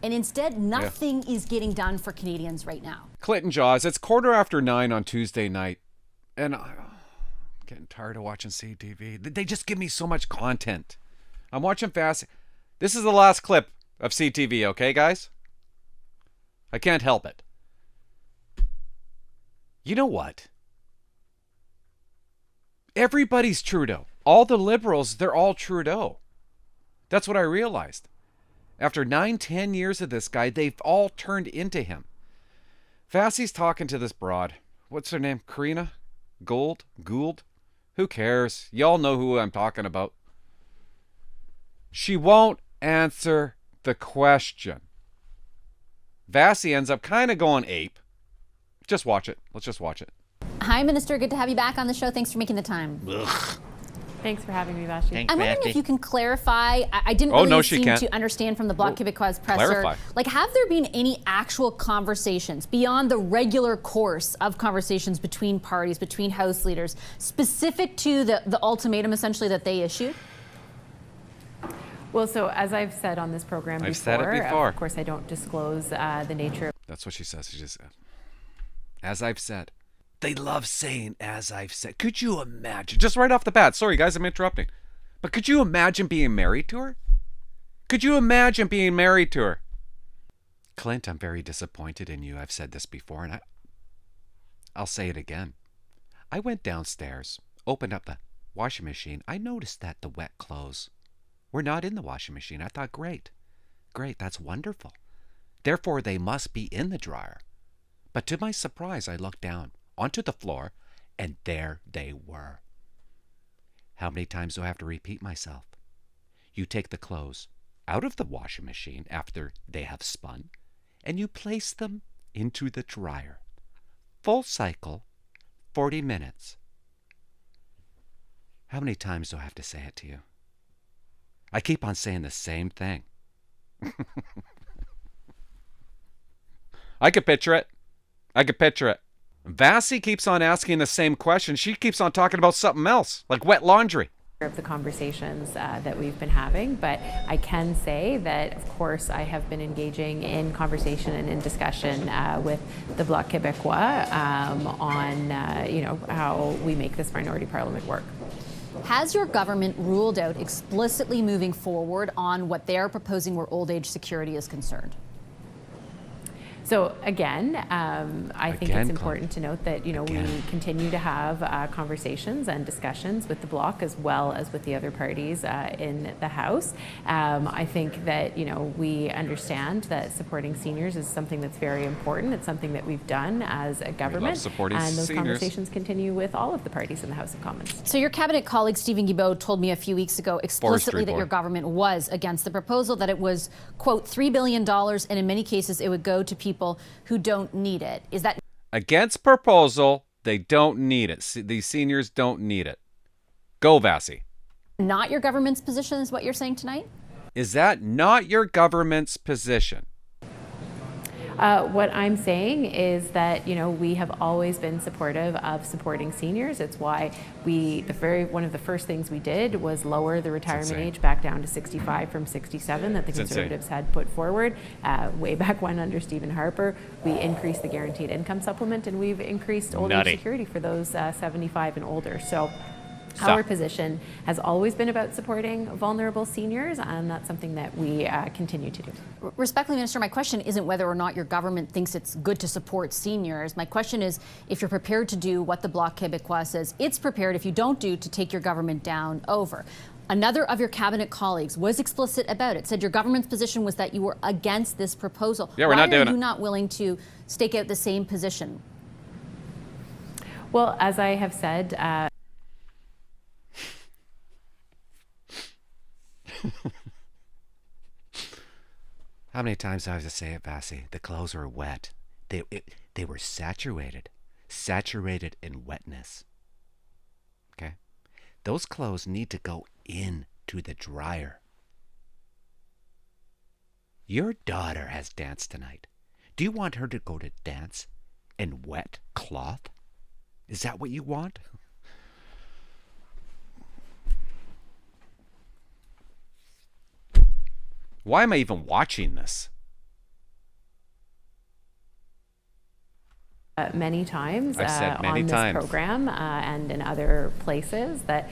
And instead, nothing is getting done for Canadians right now. Clinton Jaws, it's 9:15 on Tuesday night, and I'm getting tired of watching CTV. They just give me so much content. I'm watching fast. This is the last clip of CTV, okay, guys? I can't help it. You know what? Everybody's Trudeau. All the Liberals, they're all Trudeau. That's what I realized. After 9-10 years of this guy, they've all turned into him. Vassie's talking to this broad. What's her name? Karina? Gould? Who cares? Y'all know who I'm talking about. She won't answer the question. Vassie ends up kind of going ape. Just watch it. Let's just watch it. Hi, Minister. Good to have you back on the show. Thanks for making the time. Ugh. Thanks for having me, Vashi. I'm wondering if you can clarify. I didn't really seem can't. to understand from the Bloc Québécois presser. Clarify. Like, have there been any actual conversations beyond the regular course of conversations between parties, between House leaders, specific to the ultimatum essentially that they issued? Well, so as I've said on this program I've said it before. Of course I don't disclose the nature of... That's what she says. She just said, as I've said. They love saying, as I've said. Could you imagine? Just right off the bat. Sorry, guys, I'm interrupting. But could you imagine being married to her? Could you imagine being married to her? Clint, I'm very disappointed in you. I've said this before, and I'll say it again. I went downstairs, opened up the washing machine. I noticed that the wet clothes were not in the washing machine. I thought, great, that's wonderful. Therefore, they must be in the dryer. But to my surprise, I looked down onto the floor, and there they were. How many times do I have to repeat myself? You take the clothes out of the washing machine after they have spun, and you place them into the dryer. Full cycle, 40 minutes. How many times do I have to say it to you? I keep on saying the same thing. I could picture it. Vassie keeps on asking the same question. She keeps on talking about something else, like wet laundry. Of the conversations that we've been having, but I can say that, of course, I have been engaging in conversation and in discussion with the Bloc Québécois on, how we make this minority parliament work. Has your government ruled out explicitly moving forward on what they're proposing where old age security is concerned? So again, I think it's important to note that we continue to have conversations and discussions with the Bloc as well as with the other parties in the House. I think that we understand that supporting seniors is something that's very important. It's something that we've done as a government, and those conversations continue with all of the parties in the House of Commons. So your cabinet colleague Stephen Guilbeault told me a few weeks ago explicitly that your government was against the proposal, that it was, quote, $3 billion, and in many cases it would go to people who don't need it. Is that against proposal? They don't need it. These seniors don't need it. Go, Vassie. Not your government's position is what you're saying tonight? Is that not your government's position? What I'm saying is that we have always been supportive of supporting seniors. It's why one of the first things we did was lower the retirement age back down to 65 from 67 that the Conservatives had put forward way back when under Stephen Harper. We increased the guaranteed income supplement, and we've increased old age security for those 75 and older. So our position has always been about supporting vulnerable seniors, and that's something that we continue to do. Respectfully, Minister, my question isn't whether or not your government thinks it's good to support seniors. My question is if you're prepared to do what the Bloc Québécois says it's prepared, if you don't do, to take your government down over. Another of your cabinet colleagues was explicit about it, said your government's position was that you were against this proposal. Yeah, we're not doing it. Why are you not willing to stake out the same position? Well, as I have said, How many times do I have to say it, Vassie? The clothes were wet. They were saturated in wetness. Okay? Those clothes need to go into the dryer. Your daughter has danced tonight. Do you want her to go to dance in wet cloth? Is that what you want? Why am I even watching this? Many times I've said many on this times. program and in other places that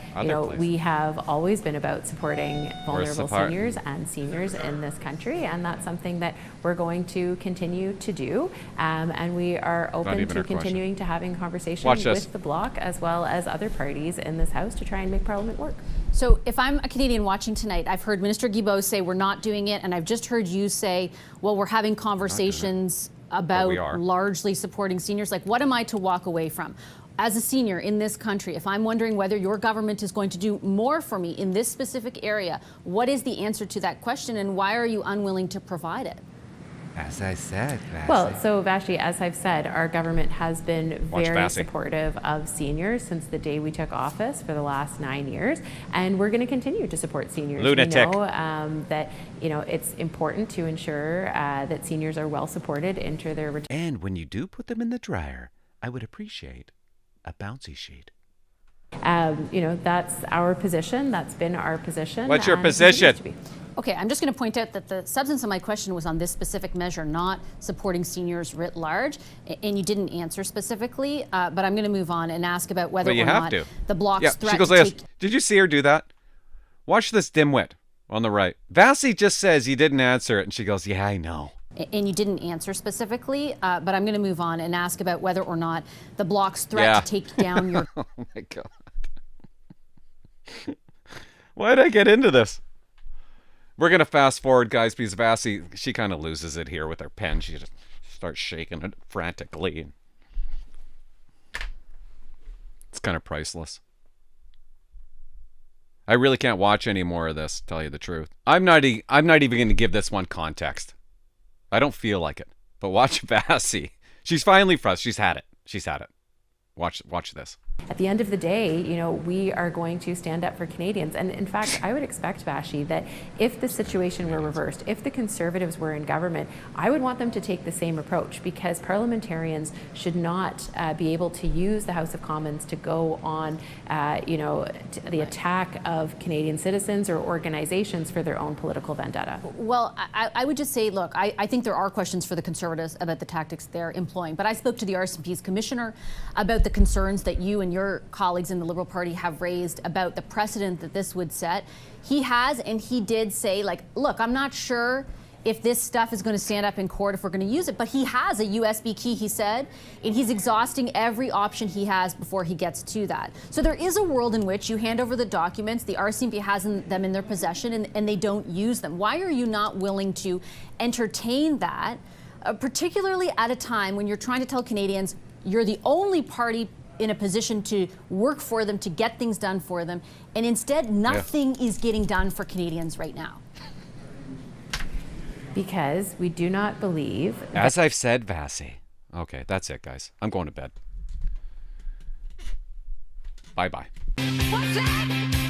we have always been about supporting vulnerable seniors and seniors in this country, and that's something that we're going to continue to do, and we are open to continuing to having conversations with the Bloc as well as other parties in this House to try and make Parliament work. So if I'm a Canadian watching tonight, I've heard Minister Guilbeault say we're not doing it, and I've just heard you say, well, we're having conversations about largely supporting seniors. Like, what am I to walk away from? As a senior in this country, if I'm wondering whether your government is going to do more for me in this specific area, what is the answer to that question, and why are you unwilling to provide it? As I said, Vassy. Well, so Vashi, as I've said, our government has been very supportive of seniors since the day we took office for the last 9 years, and we're going to continue to support seniors. Lunatic. We know that it's important to ensure that seniors are well supported into their retirement. And when you do put them in the dryer, I would appreciate a bouncy sheet. That's our position. That's been our position. What's your position? Okay, I'm just going to point out that the substance of my question was on this specific measure, not supporting seniors writ large, and you didn't answer specifically, but I'm going to move on and ask about whether or not the Bloc's threat she goes like this. Did you see her do that? Watch this dimwit on the right. Vassy just says you didn't answer it, and she goes, yeah, I know. And you didn't answer specifically, but I'm going to move on and ask about whether or not the Bloc's threat to take down your... Oh, my God. Why did I get into this? We're going to fast forward, guys, because Vassy, she kind of loses it here with her pen. She just starts shaking it frantically. It's kind of priceless. I really can't watch any more of this, to tell you the truth. I'm not even going to give this one context. I don't feel like it. But watch Vassy. She's finally frustrated. She's had it. Watch this. At the end of the day, we are going to stand up for Canadians. And in fact, I would expect, Vashi, that if the situation were reversed, if the Conservatives were in government, I would want them to take the same approach, because parliamentarians should not be able to use the House of Commons to go on, the attack of Canadian citizens or organizations for their own political vendetta. Well, I would just say, look, I think there are questions for the Conservatives about the tactics they're employing. But I spoke to the RCMP's commissioner about the concerns that you and your colleagues in the Liberal Party have raised about the precedent that this would set. He has, and he did say, look, I'm not sure if this stuff is going to stand up in court, if we're going to use it, but he has a USB key, he said, and he's exhausting every option he has before he gets to that. So there is a world in which you hand over the documents, the RCMP has them in their possession, and they don't use them. Why are you not willing to entertain that, particularly at a time when you're trying to tell Canadians you're the only party in a position to work for them, to get things done for them, and instead nothing is getting done for Canadians right now? Because we do not believe... As I've said, Vassy. Okay, that's it, guys. I'm going to bed. Bye-bye.